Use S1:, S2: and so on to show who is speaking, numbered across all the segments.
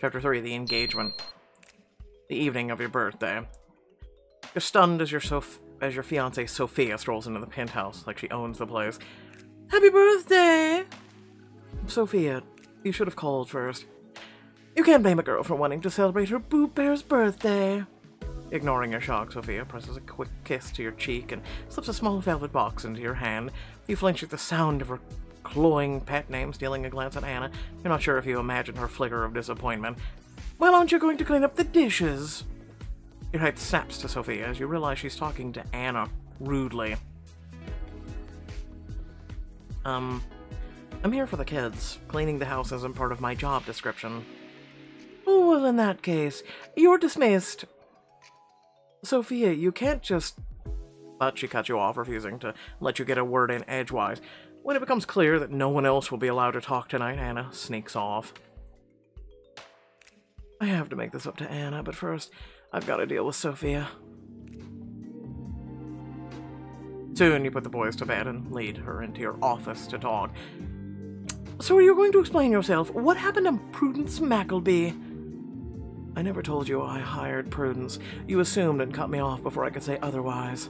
S1: Chapter 3, the engagement. The evening of your birthday. You're stunned as your fiancée Sofia strolls into the penthouse like she owns the place. Happy birthday! Sofia, you should have called first. You can't blame a girl for wanting to celebrate her boob bear's birthday. Ignoring your shock, Sofia presses a quick kiss to your cheek and slips a small velvet box into your hand. You flinch at the sound of her cloying pet name, stealing a glance at Anna. You're not sure if you imagine her flicker of disappointment. Well, aren't you going to clean up the dishes? Your head snaps to Sofia as you realize she's talking to Anna rudely. I'm here for the kids. Cleaning the house isn't part of my job description. Oh, well, in that case, you're dismissed. Sofia, you can't just... But she cuts you off, refusing to let you get a word in edgewise. When it becomes clear that no one else will be allowed to talk tonight, Anna sneaks off. I have to make this up to Anna, but first, I've got to deal with Sofia. Soon you put the boys to bed and lead her into your office to talk. So are you going to explain yourself? What happened to Prudence Mackleby? I never told you I hired Prudence. You assumed and cut me off before I could say otherwise.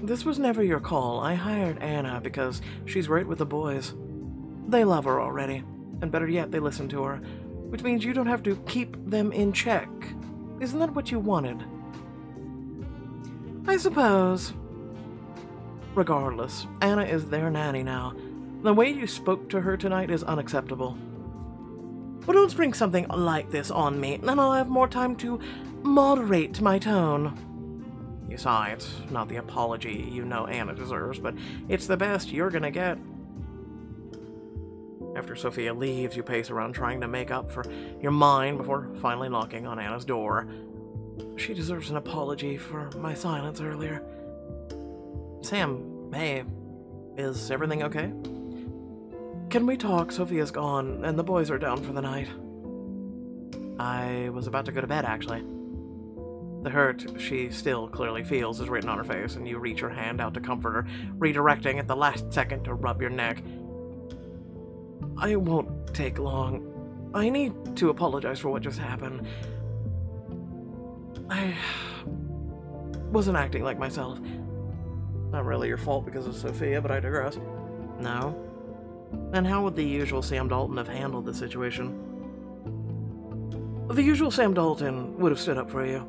S1: This was never your call. I hired Anna because she's great with the boys. They love her already, and better yet, they listen to her, which means you don't have to keep them in check. Isn't that what you wanted? I suppose. Regardless, Anna is their nanny now. The way you spoke to her tonight is unacceptable. But don't spring something like this on me, then I'll have more time to moderate my tone. You sigh. It's not the apology you know Anna deserves, but it's the best you're gonna get. After Sofia leaves, you pace around trying to make up for your mind before finally knocking on Anna's door. She deserves an apology for my silence earlier. Sam, hey, is everything okay? Can we talk? Sofia's gone, and the boys are down for the night. I was about to go to bed, actually. The hurt she still clearly feels is written on her face, and you reach your hand out to comfort her, redirecting at the last second to rub your neck. I won't take long. I need to apologize for what just happened. I wasn't acting like myself. Not really your fault because of Sofia, but I digress. No? And how would the usual Sam Dalton have handled the situation? The usual Sam Dalton would have stood up for you.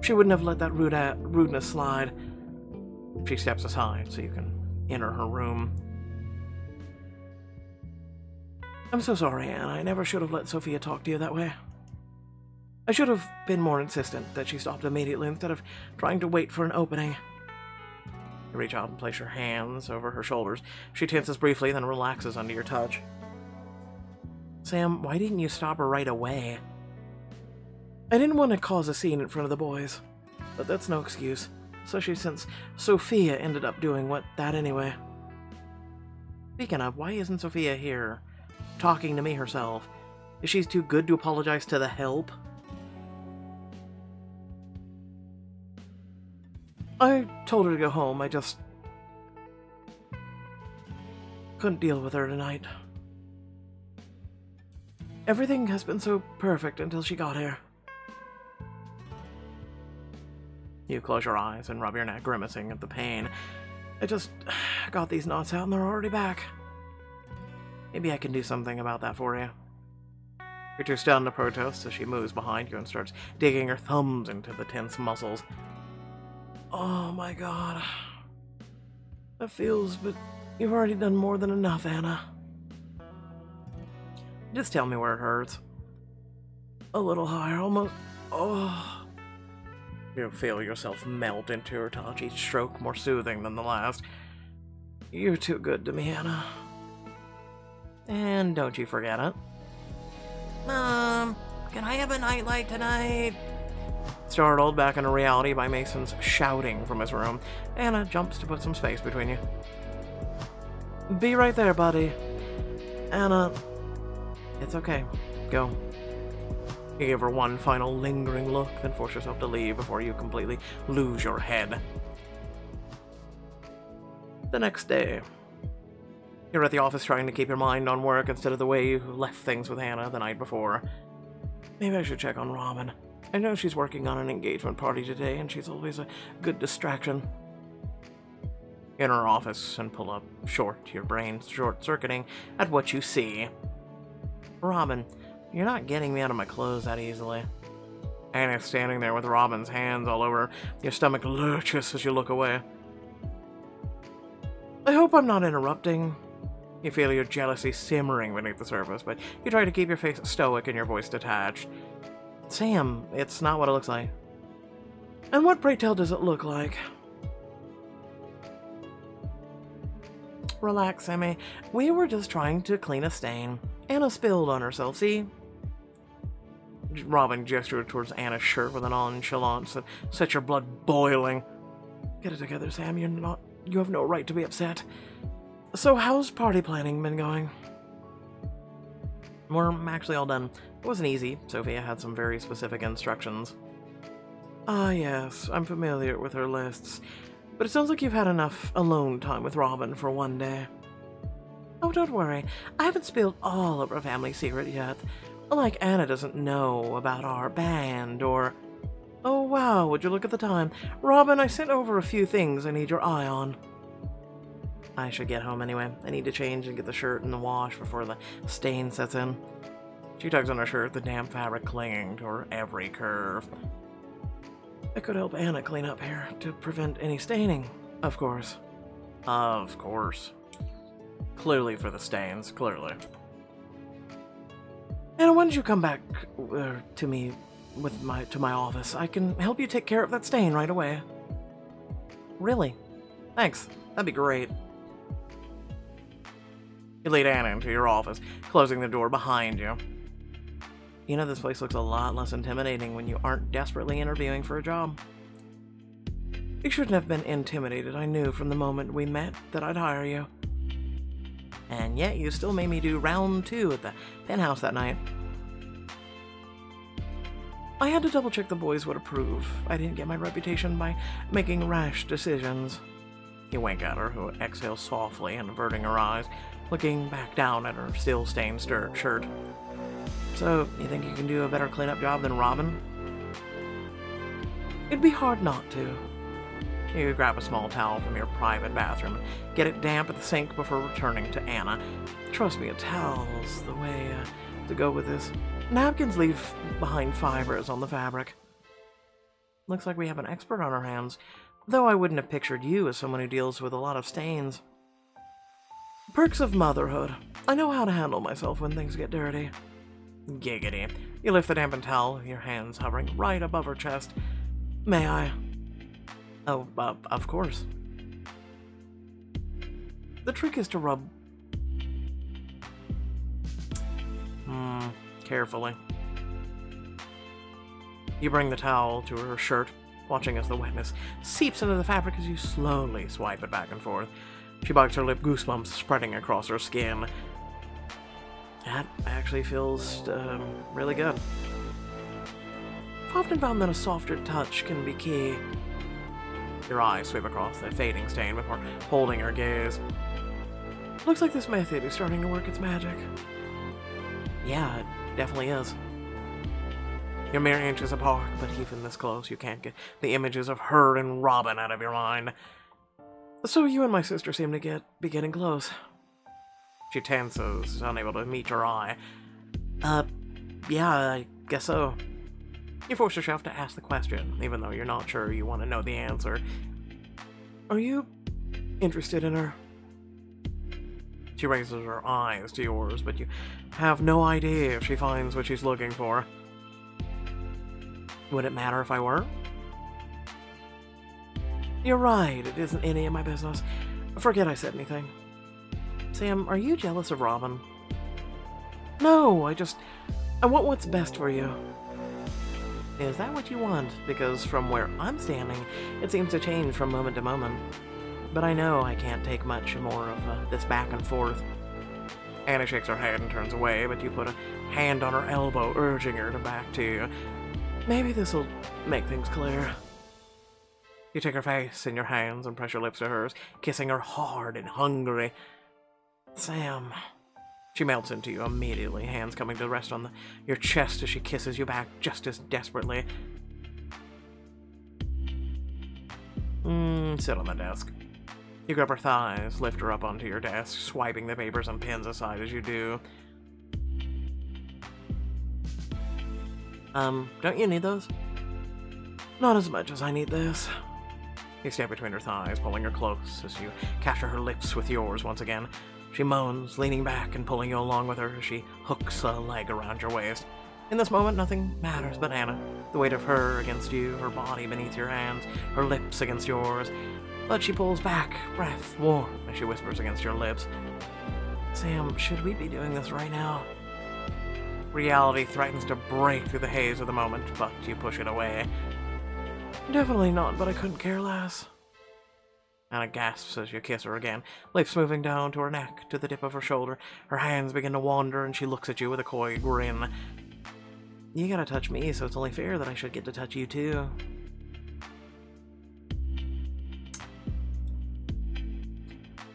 S1: She wouldn't have let that rudeness slide. She steps aside so you can enter her room. I'm so sorry, Anna. I never should have let Sofia talk to you that way. I should have been more insistent that she stopped immediately instead of trying to wait for an opening. You reach out and place your hands over her shoulders. She tenses briefly, then relaxes under your touch. Sam, why didn't you stop her right away? I didn't want to cause a scene in front of the boys, but that's no excuse, especially since Sofia ended up doing that anyway. Speaking of, why isn't Sofia here, talking to me herself? Is she too good to apologize to the help? I told her to go home. I just couldn't deal with her tonight. Everything has been so perfect until she got here. You close your eyes and rub your neck, grimacing at the pain. I just got these knots out and they're already back. Maybe I can do something about that for you. You're too stunned to protest as she moves behind you and starts digging her thumbs into the tense muscles. Oh my god. That feels, but you've already done more than enough, Anna. Just tell me where it hurts. A little higher, almost. Oh. You feel yourself melt into her touch, each stroke more soothing than the last. You're too good to me, Anna. And don't you forget it. Mom, can I have a nightlight tonight? Startled back into reality by Mason's shouting from his room, Anna jumps to put some space between you. Be right there, buddy. Anna, it's okay. Go. You give her one final lingering look, then force yourself to leave before you completely lose your head. The next day, you're at the office trying to keep your mind on work instead of the way you left things with Hannah the night before. Maybe I should check on Robin. I know she's working on an engagement party today, and she's always a good distraction. In her office and pull up short, your brain's short-circuiting at what you see. Robin, you're not getting me out of my clothes that easily. Anna's standing there with Robin's hands all over. Your stomach lurches as you look away. I hope I'm not interrupting. You feel your jealousy simmering beneath the surface, but you try to keep your face stoic and your voice detached. Sam, it's not what it looks like. And what, pray tell, does it look like? Relax, Sammy. We were just trying to clean a stain. Anna spilled on herself, see? Robin gestured towards Anna's shirt with an nonchalance that set your blood boiling. Get it together, Sam. You have no right to be upset. So how's party planning been going? We're actually all done. It wasn't easy. Sofia had some very specific instructions. Ah, yes. I'm familiar with her lists. But it sounds like you've had enough alone time with Robin for one day. Oh, don't worry. I haven't spilled all of our family secret yet. Like Anna doesn't know about our band or... Oh, wow, would you look at the time. Robin, I sent over a few things I need your eye on. I should get home anyway. I need to change and get the shirt in the wash before the stain sets in. She tugs on her shirt, the damp fabric clinging to her every curve. I could help Anna clean up here to prevent any staining, of course. Of course. Clearly for the stains, clearly. Anna, when did you come back to me to my office? I can help you take care of that stain right away. Really? Thanks. That'd be great. You lead Anna into your office, closing the door behind you. You know, this place looks a lot less intimidating when you aren't desperately interviewing for a job. You shouldn't have been intimidated. I knew from the moment we met that I'd hire you. And yet you still made me do round 2 at the penthouse that night. I had to double-check the boys would approve. I didn't get my reputation by making rash decisions. You wink at her, who exhales softly and averting her eyes, looking back down at her still-stained shirt. So, you think you can do a better cleanup job than Robin? It'd be hard not to. You grab a small towel from your private bathroom and get it damp at the sink before returning to Anna. Trust me, a towel's the way to go with this. Napkins leave behind fibers on the fabric. Looks like we have an expert on our hands, though I wouldn't have pictured you as someone who deals with a lot of stains. Perks of motherhood. I know how to handle myself when things get dirty. Giggity. You lift the dampened towel, your hands hovering right above her chest. May I? Oh, of course. The trick is to rub... carefully. You bring the towel to her shirt, watching as the wetness seeps into the fabric as you slowly swipe it back and forth. She bites her lip, goosebumps spreading across her skin. That actually feels, really good. I've often found that a softer touch can be key. Your eyes sweep across the fading stain before holding her gaze. Looks like this method is starting to work its magic. Yeah, it definitely is. You're mere inches apart, but even this close, you can't get the images of her and Robin out of your mind. So you and my sister seem to be getting close. She tenses, unable to meet your eye. Yeah, I guess so. You force yourself to ask the question, even though you're not sure you want to know the answer. Are you interested in her? She raises her eyes to yours, but you have no idea if she finds what she's looking for. Would it matter if I were? You're right, it isn't any of my business. Forget I said anything. Sam, are you jealous of Robin? No, I want what's best for you. Is that what you want? Because from where I'm standing, it seems to change from moment to moment. But I know I can't take much more of this back and forth. Anna shakes her head and turns away, but you put a hand on her elbow, urging her to back to you. Maybe this'll make things clear. You take her face in your hands and press your lips to hers, kissing her hard and hungry. Sam, She melts into you immediately, hands coming to rest on your chest as she kisses you back just as desperately. Sit on the desk. You grab her thighs, lift her up onto your desk, swiping the papers and pens aside as you do. Don't you need those? Not as much as I need this. You stand between her thighs, pulling her close as you capture her lips with yours once again. She moans, leaning back and pulling you along with her as she hooks a leg around your waist. In this moment, nothing matters but Anna. The weight of her against you, her body beneath your hands, her lips against yours. But she pulls back, breath warm, as she whispers against your lips. Sam, should we be doing this right now? Reality threatens to break through the haze of the moment, but you push it away. Definitely not, but I couldn't care less. Anna gasps as you kiss her again, lips moving down to her neck, to the tip of her shoulder. Her hands begin to wander, and she looks at you with a coy grin. You gotta touch me, so it's only fair that I should get to touch you too.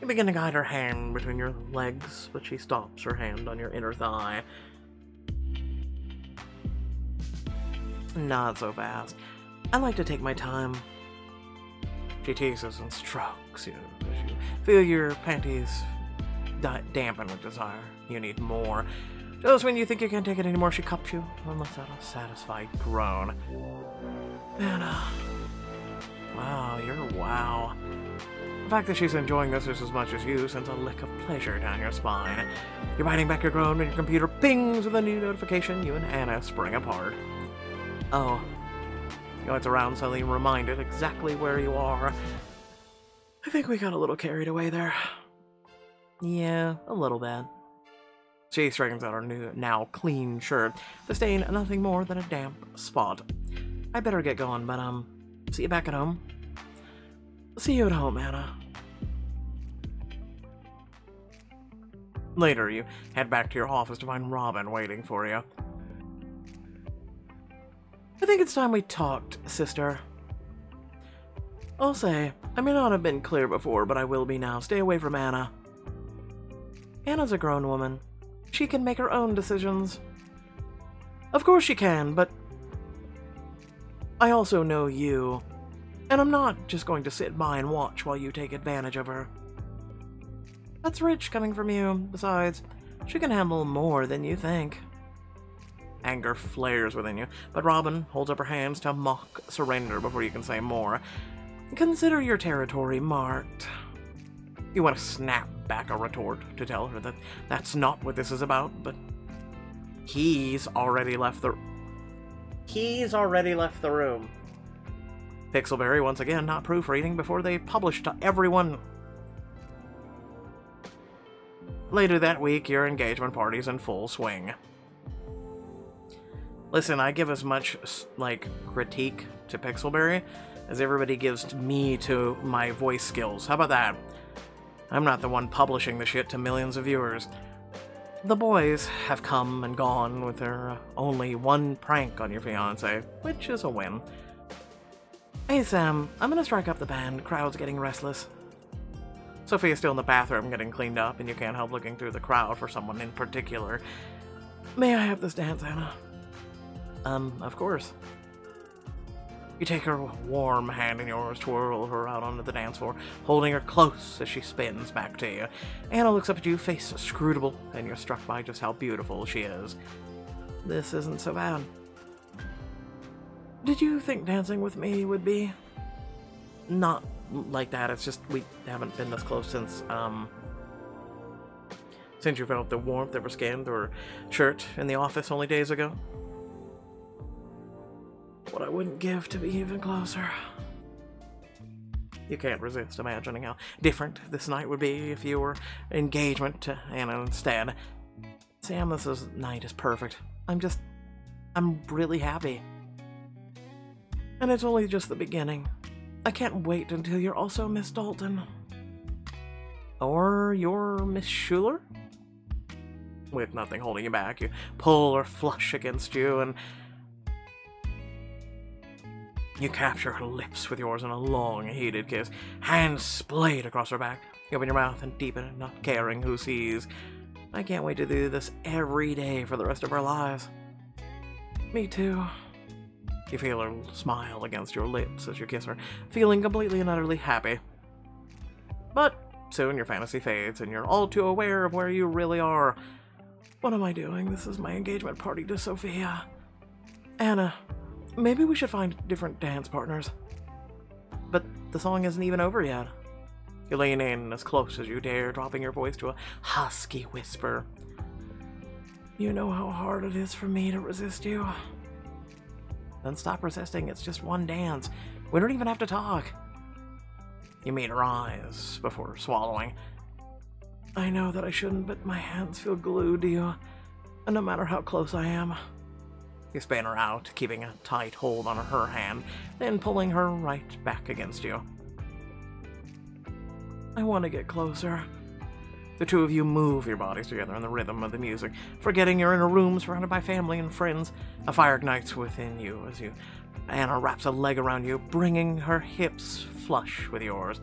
S1: You begin to guide her hand between your legs, but she stops her hand on your inner thigh. Not so fast. I like to take my time. She teases and strokes you as you feel your panties dampen with desire. You need more. Just when you think you can't take it anymore, she cups you and lets out a satisfied groan. Anna. Wow, you're wow. The fact that she's enjoying this just as much as you sends a lick of pleasure down your spine. You're biting back your groan when your computer pings with a new notification. You and Anna spring apart. Oh. You glance around, suddenly reminded exactly where you are. I think we got a little carried away there. Yeah, a little bit. She straightens out her new, now clean shirt, the stain nothing more than a damp spot. I better get going, but see you back at home. See you at home, Anna. Later, you head back to your office to find Robin waiting for you. I think it's time we talked, sister. I'll say, I may not have been clear before, but I will be now. Stay away from Anna. Anna's a grown woman. She can make her own decisions. Of course she can, but I also know you, and I'm not just going to sit by and watch while you take advantage of her. That's rich coming from you. Besides, she can handle more than you think. Anger flares within you, but Robin holds up her hands to mock surrender before you can say more. Consider your territory marked. You want to snap back a retort to tell her that that's not what this is about, but he's already left the room. Pixelberry once again not proofreading before they publish to everyone. Later that week, your engagement party's in full swing. Listen, I give as much, critique to Pixelberry as everybody gives me to my voice skills. How about that? I'm not the one publishing the shit to millions of viewers. The boys have come and gone with their only one prank on your fiancé, which is a win. Hey Sam, I'm gonna strike up the band. Crowd's getting restless. Sofia's still in the bathroom getting cleaned up, and you can't help looking through the crowd for someone in particular. May I have this dance, Anna? Of course. You take her warm hand in yours, twirl her out onto the dance floor, holding her close as she spins back to you. Anna looks up at you, face scrutable, and you're struck by just how beautiful she is. This isn't so bad. Did you think dancing with me would be? Not like that, it's just we haven't been this close since you felt the warmth of her skin through her shirt in the office only days ago. What I wouldn't give to be even closer. You can't resist imagining how different this night would be if you were engagement to Anna instead. Sam, this night is perfect. I'm really happy. And it's only just the beginning. I can't wait until you're also Miss Dalton. Or you're Miss Schuler? With nothing holding you back, you pull her flush against you and you capture her lips with yours in a long, heated kiss, hands splayed across her back. You open your mouth and deepen it, not caring who sees. I can't wait to do this every day for the rest of our lives. Me too. You feel her smile against your lips as you kiss her, feeling completely and utterly happy. But soon your fantasy fades, and you're all too aware of where you really are. What am I doing? This is my engagement party to Sofia. Anna, maybe we should find different dance partners. But the song isn't even over yet. You lean in as close as you dare, dropping your voice to a husky whisper. You know how hard it is for me to resist you. Then stop resisting, it's just one dance. We don't even have to talk. You meet her eyes before swallowing. I know that I shouldn't, but my hands feel glued to you, and no matter how close I am. You span her out, keeping a tight hold on her hand, then pulling her right back against you. I want to get closer. The two of you move your bodies together in the rhythm of the music, forgetting you're in a room surrounded by family and friends. A fire ignites within you as Anna wraps a leg around you, bringing her hips flush with yours.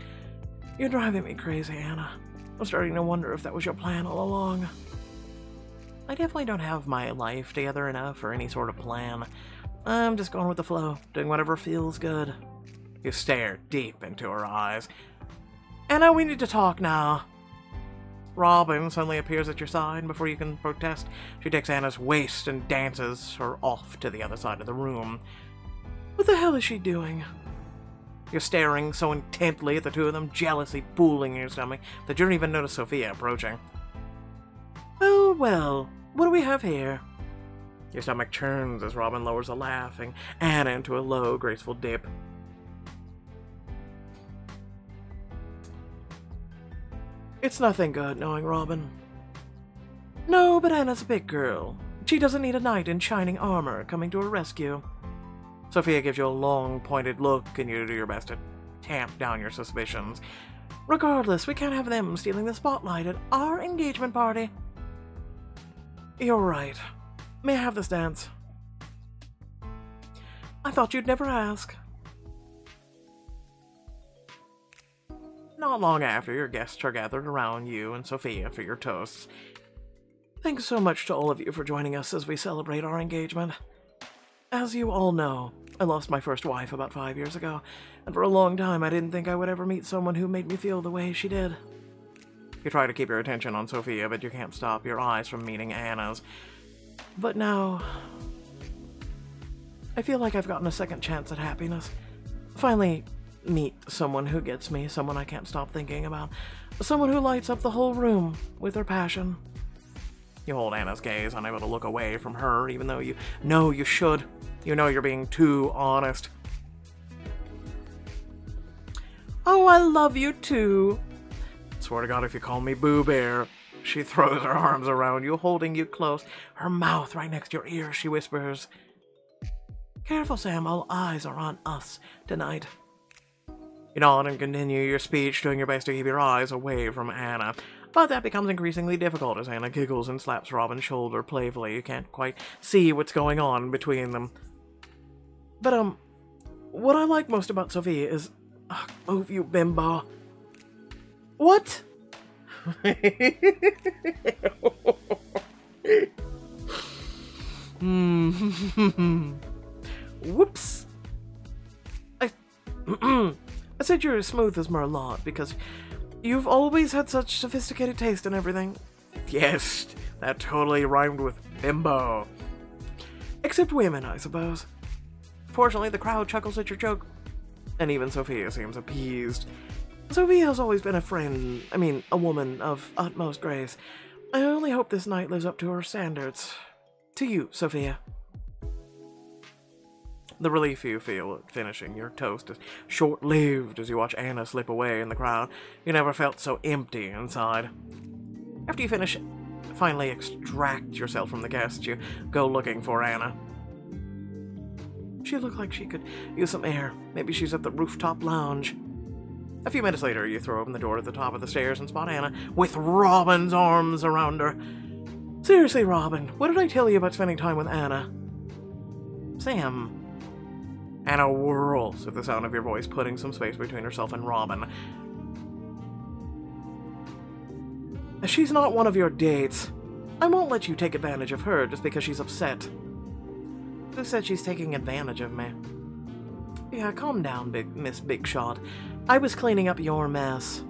S1: You're driving me crazy, Anna. I'm starting to wonder if that was your plan all along. I definitely don't have my life together enough for any sort of plan. I'm just going with the flow, doing whatever feels good. You stare deep into her eyes. Anna, we need to talk now. Robin suddenly appears at your side. Before you can protest, she takes Anna's waist and dances her off to the other side of the room. What the hell is she doing? You're staring so intently at the two of them, jealousy pooling in your stomach, that you don't even notice Sofia approaching. Oh, well, what do we have here? Your stomach churns as Robin lowers a laughing Anna into a low, graceful dip. It's nothing good knowing Robin. No, but Anna's a big girl. She doesn't need a knight in shining armor coming to her rescue. Sofia gives you a long, pointed look, and you do your best to tamp down your suspicions. Regardless, we can't have them stealing the spotlight at our engagement party. You're right. May I have this dance? I thought you'd never ask. Not long after, your guests are gathered around you and Sofia for your toasts. Thanks so much to all of you for joining us as we celebrate our engagement. As you all know, I lost my first wife about 5 years ago, and for a long time I didn't think I would ever meet someone who made me feel the way she did. You try to keep your attention on Sofia, but you can't stop your eyes from meeting Anna's. But now, I feel like I've gotten a second chance at happiness. Finally, meet someone who gets me, someone I can't stop thinking about, someone who lights up the whole room with her passion. You hold Anna's gaze, unable to look away from her, even though you know you should. You know you're being too honest. Oh, I love you too. Swear to God, if you call me Boo Bear. She throws her arms around you, holding you close, her mouth right next to your ear. She whispers, Careful, Sam, all eyes are on us tonight. You nod and continue your speech, doing your best to keep your eyes away from Anna. But that becomes increasingly difficult as Anna giggles and slaps Robin's shoulder playfully. You can't quite see what's going on between them. But, what I like most about Sofia is... move, you bimbo. What? Whoops. I said you're as smooth as Merlot because you've always had such sophisticated taste in everything. Yes, that totally rhymed with bimbo. Except women, I suppose. Fortunately, the crowd chuckles at your joke, and even Sofia seems appeased. Sofia has always been a woman of utmost grace. I only hope this night lives up to her standards. To you, Sofia. The relief you feel at finishing your toast is short-lived as you watch Anna slip away in the crowd. You never felt so empty inside. After you finally extract yourself from the guests, you go looking for Anna. She looked like she could use some air. Maybe she's at the rooftop lounge. A few minutes later, you throw open the door at the top of the stairs and spot Anna with Robin's arms around her. Seriously, Robin, what did I tell you about spending time with Anna? Sam. Anna whirls at the sound of your voice, putting some space between herself and Robin. She's not one of your dates. I won't let you take advantage of her just because she's upset. Who said she's taking advantage of me? Yeah, calm down, Miss Big Shot. I was cleaning up your mess.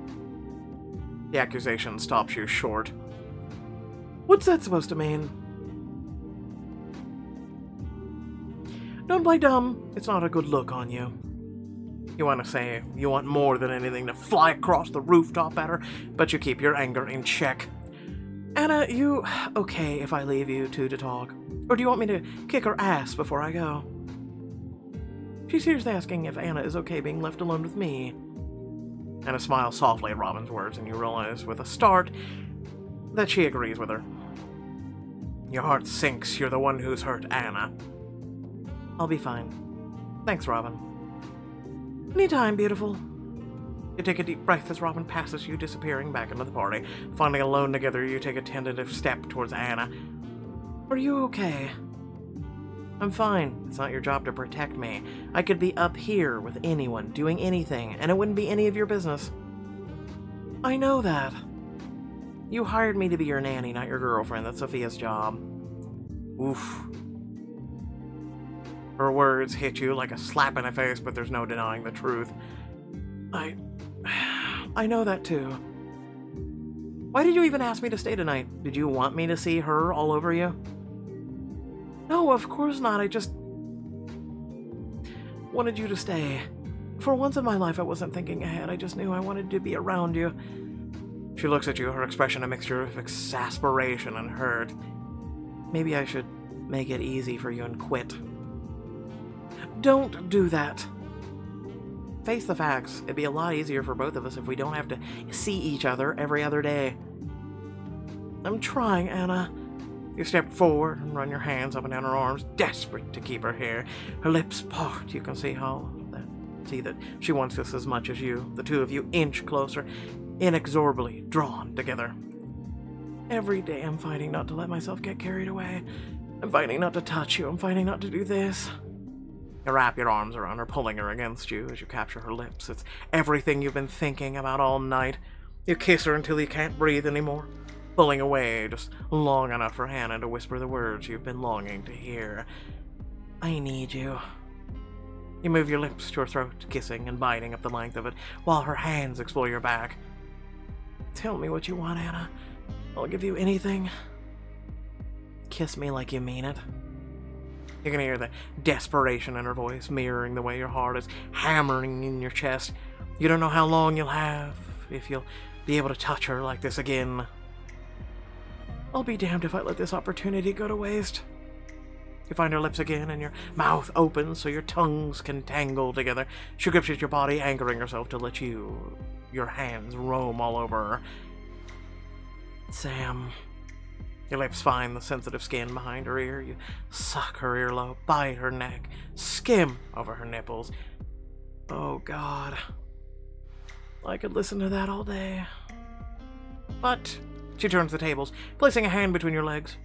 S1: The accusation stops you short. What's that supposed to mean? Don't play dumb. It's not a good look on you. You want to say you want more than anything to fly across the rooftop at her, but you keep your anger in check. Anna, you okay if I leave you two to talk? Or do you want me to kick her ass before I go? She's seriously asking if Anna is okay being left alone with me. Anna smiles softly at Robin's words, and you realize with a start that she agrees with her. Your heart sinks. You're the one who's hurt Anna. I'll be fine. Thanks, Robin. Anytime, beautiful. You take a deep breath as Robin passes you, disappearing back into the party. Finally alone together, you take a tentative step towards Anna. Are you okay? I'm fine. It's not your job to protect me. I could be up here with anyone, doing anything, and it wouldn't be any of your business. I know that. You hired me to be your nanny, not your girlfriend. That's Sofia's job. Oof. Her words hit you like a slap in the face, but there's no denying the truth. I know that too. Why did you even ask me to stay tonight? Did you want me to see her all over you? No, of course not. I just wanted you to stay. For once in my life, I wasn't thinking ahead. I just knew I wanted to be around you. She looks at you, her expression a mixture of exasperation and hurt. Maybe I should make it easy for you and quit. Don't do that. Face the facts. It'd be a lot easier for both of us if we don't have to see each other every other day. I'm trying, Anna. You step forward and run your hands up and down her arms, desperate to keep her here. Her lips part. You can see that she wants this as much as you. The two of you inch closer, inexorably drawn together. Every day I'm fighting not to let myself get carried away. I'm fighting not to touch you. I'm fighting not to do this. You wrap your arms around her, pulling her against you as you capture her lips. It's everything you've been thinking about all night. You kiss her until you can't breathe anymore, pulling away just long enough for Hannah to whisper the words you've been longing to hear. I need you. You move your lips to her throat, kissing and biting up the length of it, while her hands explore your back. Tell me what you want, Anna. I'll give you anything. Kiss me like you mean it. You can hear the desperation in her voice, mirroring the way your heart is hammering in your chest. You don't know how long you'll have, if you'll be able to touch her like this again. I'll be damned if I let this opportunity go to waste. You find her lips again, and your mouth opens so your tongues can tangle together. She grips at your body, anchoring herself to let your hands roam all over her. Sam. Your lips find the sensitive skin behind her ear. You suck her earlobe, bite her neck, skim over her nipples. Oh, God. I could listen to that all day. But she turns the tables, placing a hand between your legs.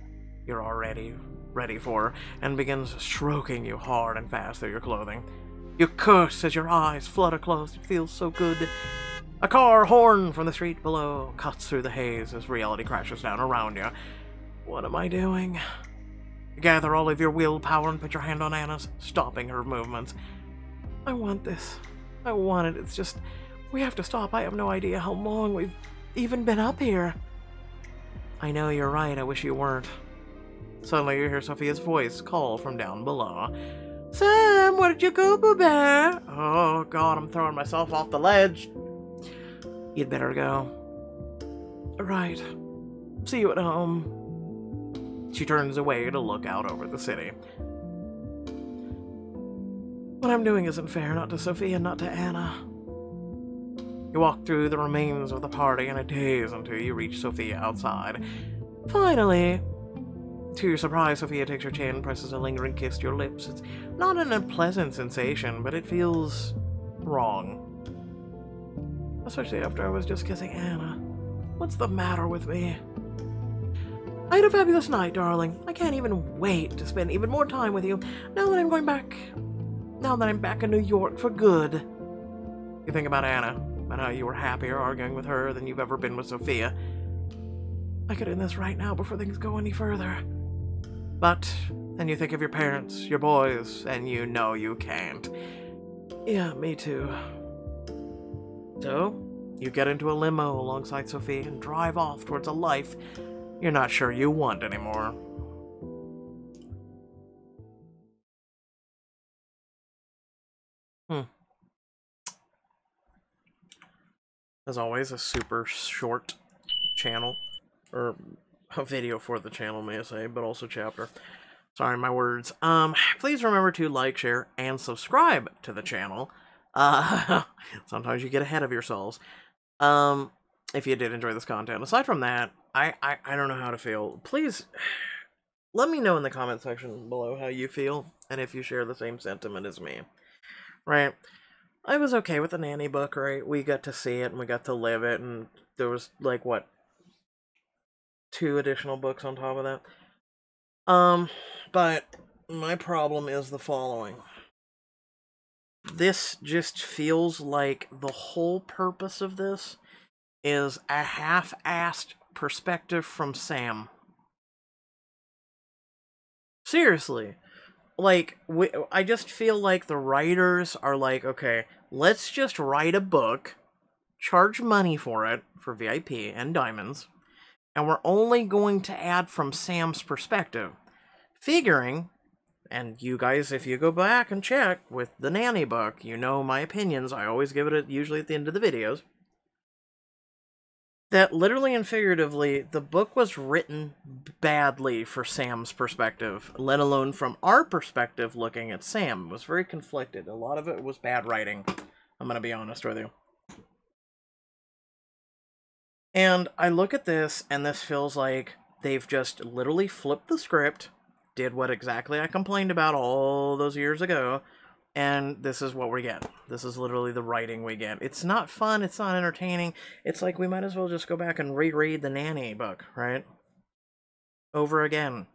S1: You're already ready for her, and begins stroking you hard and fast through your clothing. You curse as your eyes flutter closed. It feels so good. A car horn from the street below cuts through the haze as reality crashes down around you. What am I doing? You gather all of your willpower and put your hand on Anna's, stopping her movements. I want this. I want it. It's just, we have to stop. I have no idea how long we've even been up here. I know you're right. I wish you weren't. Suddenly you hear Sofia's voice call from down below. Sam, where did you go, Boo Bear? Oh, God, I'm throwing myself off the ledge. You'd better go. Right. See you at home. She turns away to look out over the city. What I'm doing isn't fair, not to Sofia, not to Anna. You walk through the remains of the party in a daze until you reach Sofia outside. Finally! To your surprise, Sofia takes your chin, presses a lingering kiss to your lips. It's not an unpleasant sensation, but it feels wrong. Especially after I was just kissing Anna. What's the matter with me? I had a fabulous night, darling. I can't even wait to spend even more time with you now that I'm back in New York for good. You think about Anna, about how you were happier arguing with her than you've ever been with Sofia. I could end this right now before things go any further. But then you think of your parents, your boys, and you know you can't. Yeah, me too. So, you get into a limo alongside Sophie and drive off towards a life you're not sure you want anymore. As always, a super short channel, or a video for the channel, may I say, but also chapter. Sorry, my words. Please remember to like, share, and subscribe to the channel. Sometimes you get ahead of yourselves. If you did enjoy this content. Aside from that, I don't know how to feel. Please, let me know in the comment section below how you feel, and if you share the same sentiment as me. Right? I was okay with the nanny book, right? We got to see it, and we got to live it, and there was, like, what? 2 additional books on top of that? But my problem is the following. This just feels like the whole purpose of this is a half-assed perspective from Sam. Seriously. Like, I just feel like the writers are like, okay, let's just write a book, charge money for it, for VIP and diamonds, and we're only going to add from Sam's perspective. Figuring, and you guys, if you go back and check with the nanny book, you know my opinions, I always give it usually at the end of the videos, that literally and figuratively, the book was written badly for Sam's perspective, let alone from our perspective looking at Sam. It was very conflicted. A lot of it was bad writing, I'm going to be honest with you. And I look at this, and this feels like they've just literally flipped the script, did what exactly I complained about all those years ago, and this is what we get. This is literally the writing we get. It's not fun, it's not entertaining. It's like we might as well just go back and reread the nanny book, right? Over again.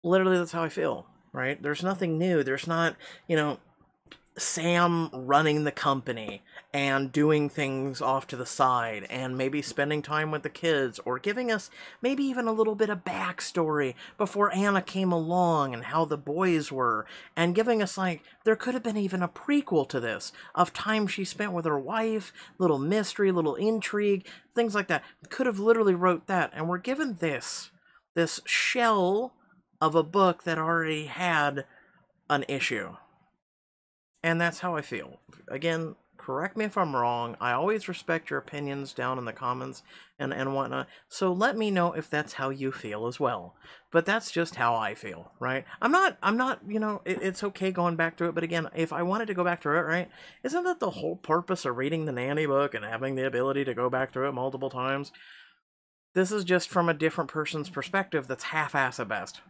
S1: Literally, that's how I feel, right? There's nothing new. There's not, you know, Sam running the company and doing things off to the side and maybe spending time with the kids or giving us maybe even a little bit of backstory before Anna came along and how the boys were, and giving us, like, there could have been even a prequel to this of time she spent with her wife, little mystery, little intrigue, things like that. Could have literally wrote that, and we're given this shell of a book that already had an issue. And that's how I feel. Again, correct me if I'm wrong. I always respect your opinions down in the comments and whatnot. So let me know if that's how you feel as well. But that's just how I feel, right? I'm not, you know, it's okay going back to it. But again, if I wanted to go back to it, right, isn't that the whole purpose of reading the nanny book and having the ability to go back to it multiple times? This is just from a different person's perspective that's half-ass at best.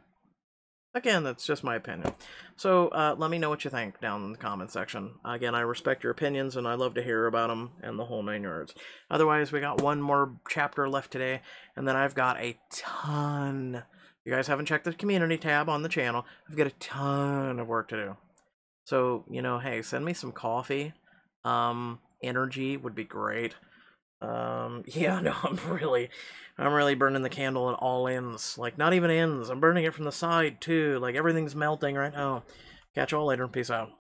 S1: Again, that's just my opinion. So, let me know what you think down in the comment section. Again, I respect your opinions, and I love to hear about them, and the whole 9 yards. Otherwise, we got one more chapter left today, and then I've got a ton. You guys haven't checked the community tab on the channel. I've got a ton of work to do. So, you know, hey, send me some coffee. Energy would be great. Yeah, no, I'm really burning the candle at all ends. Like, not even ends. I'm burning it from the side, too. Like, everything's melting right now. Catch y'all later. Peace out.